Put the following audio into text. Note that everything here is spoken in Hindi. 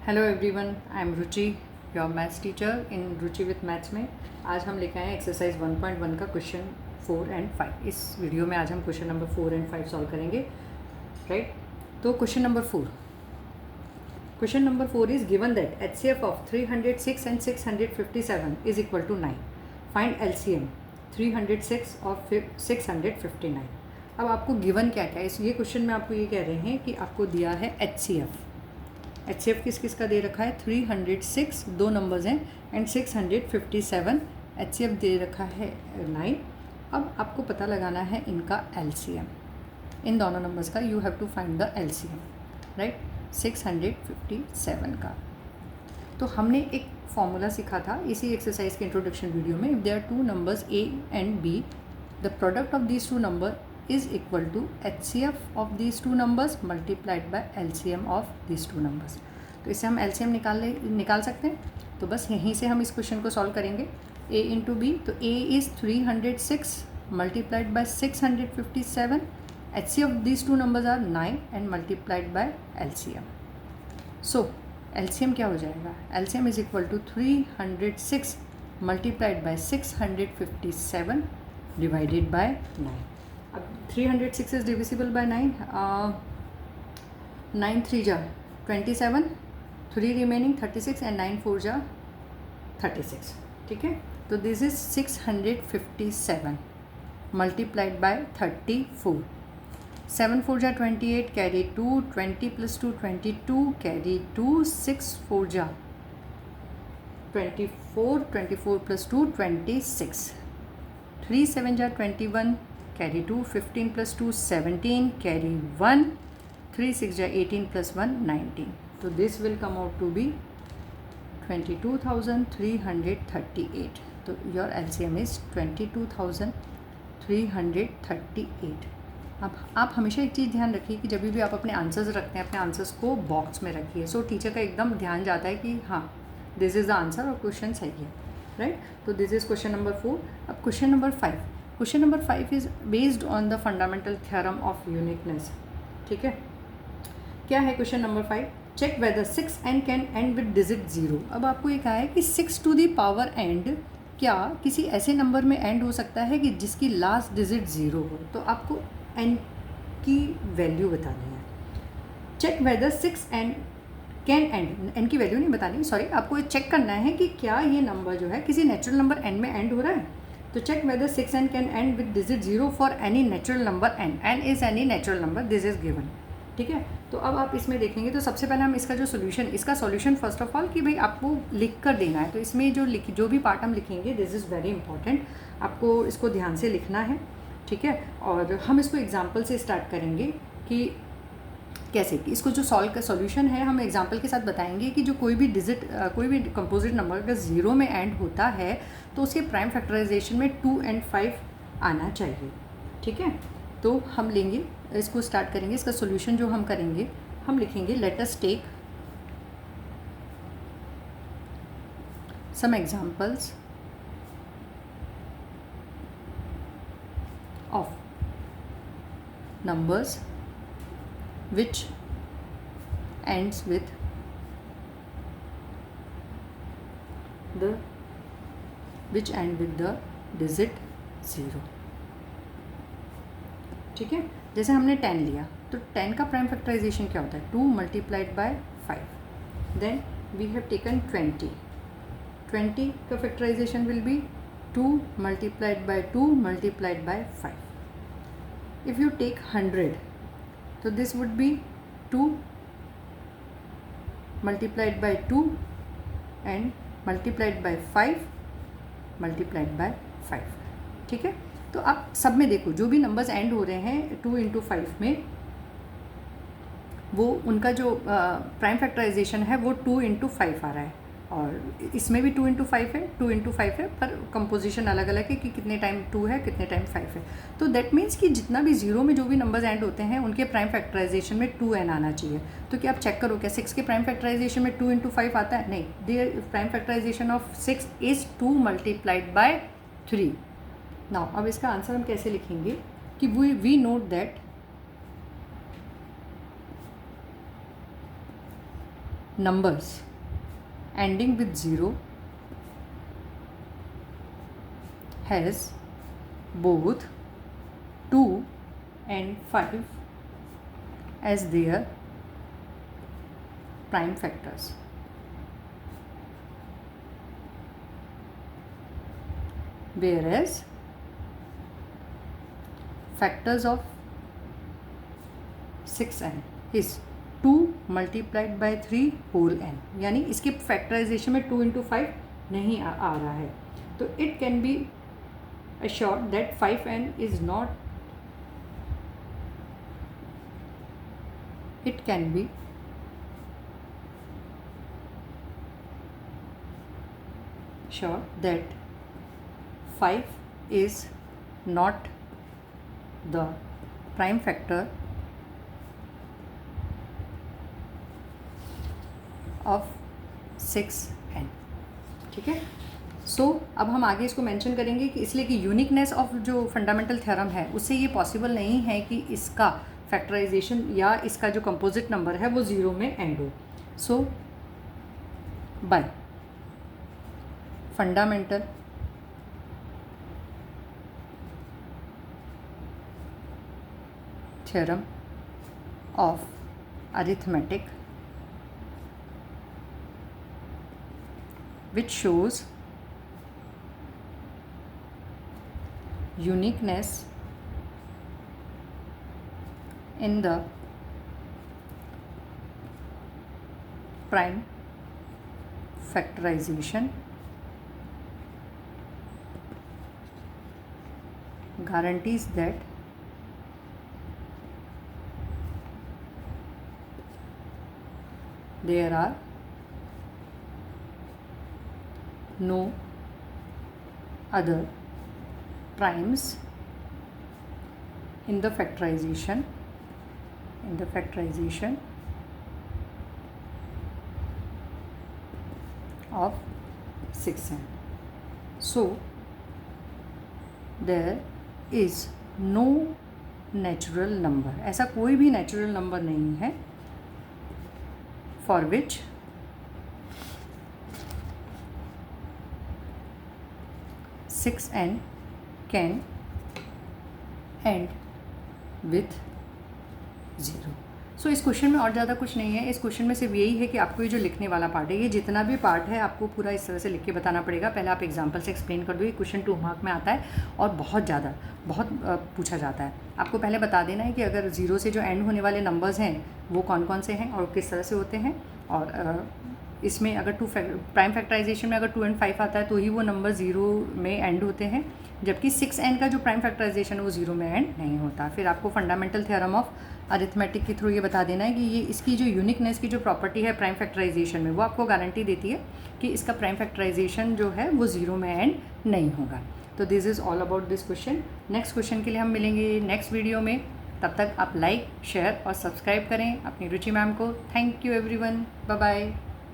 Hello everyone, I am Ruchi, your maths teacher in Ruchi with maths में। आज हम लेके आए हैं एक्सरसाइज 1.1 का क्वेश्चन 4 एंड 5। इस वीडियो में आज हम क्वेश्चन नंबर 4 एंड 5 सॉल्व करेंगे, राइट। तो question number 4 is given that HCF of 306 and 657 is equal to 9। Find LCM 306 और 659। अब आपको गिवन क्या क्या है, ये क्वेश्चन में आपको ये कह रहे हैं कि आपको दिया है HCF किस किस का दे रखा है 306, दो नंबर्स हैं, एंड 657 HCF दे रखा है 9। अब आपको पता लगाना है इनका LCM, इन दोनों नंबर्स का you have to find the LCM, right. 657 का तो हमने एक फॉर्मूला सीखा था इसी एक्सरसाइज के इंट्रोडक्शन वीडियो में। If there are two numbers A and B, the product of these two number is equal to HCF of these two numbers multiplied by LCM of these two numbers। तो इससे हम LCM निकाल सकते हैं। तो बस यहीं से हम इस क्वेश्चन को सॉल्व करेंगे। A इंटू बी, तो A is 306 multiplied by 657। HCF of these two numbers are 9 and multiplied by LCM। so LCM क्या हो जाएगा, LCM is equal to 306 multiplied by 657 divided by 9। अब 306 इज डिविजिबल बाय 9, 9 3 जा 27, 3 रिमेनिंग 36 एंड 9 4 जा 36, ठीक है। तो दिस इज 657 मल्टीप्लाइड बाय 34। 7 4 जा 28, कैरी 2, 20 प्लस 2 22, कैरी 2, 6 4 जा 24, 24 प्लस 2 26, 3 7 जा 21, कैरी 2, 15 प्लस 2 17, कैरी 1, 3 6 जा 18 प्लस 1 19। तो this will come out to be 22,338। तो योर LCM इज 22,338। अब आप हमेशा एक चीज़ ध्यान रखिए कि जब भी आप अपने आंसर्स रखते हैं, अपने आंसर्स को बॉक्स में रखिए। सो टीचर का एकदम ध्यान जाता है कि हाँ दिस इज़ द आंसर और क्वेश्चन सही है, राइट। तो दिस इज़ क्वेश्चन नंबर 4। अब question number 5 is based on the fundamental theorem of uniqueness, ठीक है। क्या है question number 5, check whether 6 and can end with digit 0। अब आपको ये कहा है कि 6 टू द पावर एंड क्या किसी ऐसे नंबर में एंड हो सकता है कि जिसकी लास्ट डिजिट 0 हो। तो आपको एन की वैल्यू बतानी है। Check whether 6 and can end, n की वैल्यू नहीं बतानी, सॉरी, आपको ये चेक करना है कि क्या ये नंबर जो है किसी नेचुरल नंबर एन में एंड हो रहा है। तो check whether 6 and can end with digit 0 for any natural number n is any natural number, this is given, ठीक है। तो अब आप इसमें देखेंगे तो सबसे पहले हम इसका सॉल्यूशन फर्स्ट ऑफ ऑल कि भाई आपको लिख कर देना है। तो इसमें जो भी पार्ट हम लिखेंगे दिस इज़ वेरी इंपॉर्टेंट, आपको इसको ध्यान से लिखना है, ठीक है। और हम इसको एग्जाम्पल से स्टार्ट करेंगे कि कैसे कि इसको जो सॉल्व का सॉल्यूशन है हम एग्जांपल के साथ बताएंगे कि जो कोई भी कंपोजिट नंबर अगर 0 में एंड होता है तो उसके प्राइम फैक्टराइजेशन में 2 एंड 5 आना चाहिए, ठीक है। तो हम लेंगे इसको स्टार्ट करेंगे। इसका सॉल्यूशन जो हम करेंगे, हम लिखेंगे let us take some examples of numbers which ends with the digit 0, ठीक है। जैसे हमने 10 लिया तो 10 का प्राइम फैक्टराइजेशन क्या होता है 2 multiplied by 5। Then we have taken 20 का factorisation will be 2 multiplied by 2 multiplied by 5। If you take 100 तो this would be 2 multiplied by 2 and multiplied by 5 multiplied by 5, ठीक है। तो आप सब में देखो जो भी नंबर्स एंड हो रहे हैं 2 इंटू 5 में, वो उनका जो प्राइम फैक्टराइजेशन है वो 2 इंटू 5 आ रहा है, और इसमें भी 2 इंटू 5 है, 2 इंटू 5 है, पर कंपोजिशन अलग अलग है कि कितने टाइम 2 है कितने टाइम 5 है। तो दैट मीन्स कि जितना भी 0 में जो भी नंबर्स एंड होते हैं उनके प्राइम फैक्टराइजेशन में 2n आना चाहिए। तो क्या आप चेक करो क्या 6 के प्राइम फैक्टराइजेशन में 2 इंटू 5 आता है, नहीं। There prime factorisation of 6 is 2 multiplied by 3। Now अब इसका आंसर हम कैसे लिखेंगे कि we note that numbers ending with 0 has both 2 and 5 as their prime factors. Whereas factors of 6n is 2 multiplied by 3 whole n, यानी इसके फैक्टराइजेशन में 2 into 5 नहीं आ रहा है, तो it can be assured that 5n is not, it can be sure that 5 is not the prime factor of 6n. ठीक है, सो अब हम आगे इसको मेंशन करेंगे कि इसलिए कि यूनिकनेस ऑफ जो फंडामेंटल थ्योरम है उससे ये पॉसिबल नहीं है कि इसका फैक्टराइजेशन या इसका जो कंपोजिट नंबर है वो 0 में एंड हो. So by fundamental theorem of arithmetic which shows uniqueness in the prime factorization guarantees that there are no other primes in the factorization of 6n. So there is no natural number, ऐसा कोई भी नेचुरल नंबर नहीं है for which n can end with 0. सो इस क्वेश्चन में और ज़्यादा कुछ नहीं है. इस क्वेश्चन में सिर्फ यही है कि आपको ये जो लिखने वाला पार्ट है, ये जितना भी पार्ट है आपको पूरा इस तरह से लिख के बताना पड़ेगा. पहले आप एग्जाम्पल से एक्सप्लेन कर दो. ये क्वेश्चन 2 मार्क में आता है और बहुत पूछा जाता है. आपको पहले बता देना है कि अगर 0 से जो एंड होने वाले नंबर्स हैं वो कौन कौन से हैं और किस तरह से होते हैं. और इसमें अगर प्राइम फैक्टराइजेशन में अगर 2 and 5 आता है तो ही वो नंबर 0 में एंड होते हैं, जबकि 6n का जो प्राइम फैक्टराइजेशन है वो 0 में एंड नहीं होता. फिर आपको फंडामेंटल थ्योरम ऑफ अरिथमेटिक के थ्रू ये बता देना है कि ये इसकी जो यूनिकनेस की जो प्रॉपर्टी है प्राइम फैक्टराइजेशन में वो आपको गारंटी देती है कि इसका प्राइम फैक्टराइजेशन जो है वो 0 में एंड नहीं होगा. तो this is all about this question. Next question के लिए हम मिलेंगे नेक्स्ट वीडियो में. तब तक आप लाइक, शेयर और सब्सक्राइब करें अपनी रुचि मैम को. Thank you everyone. Bye bye.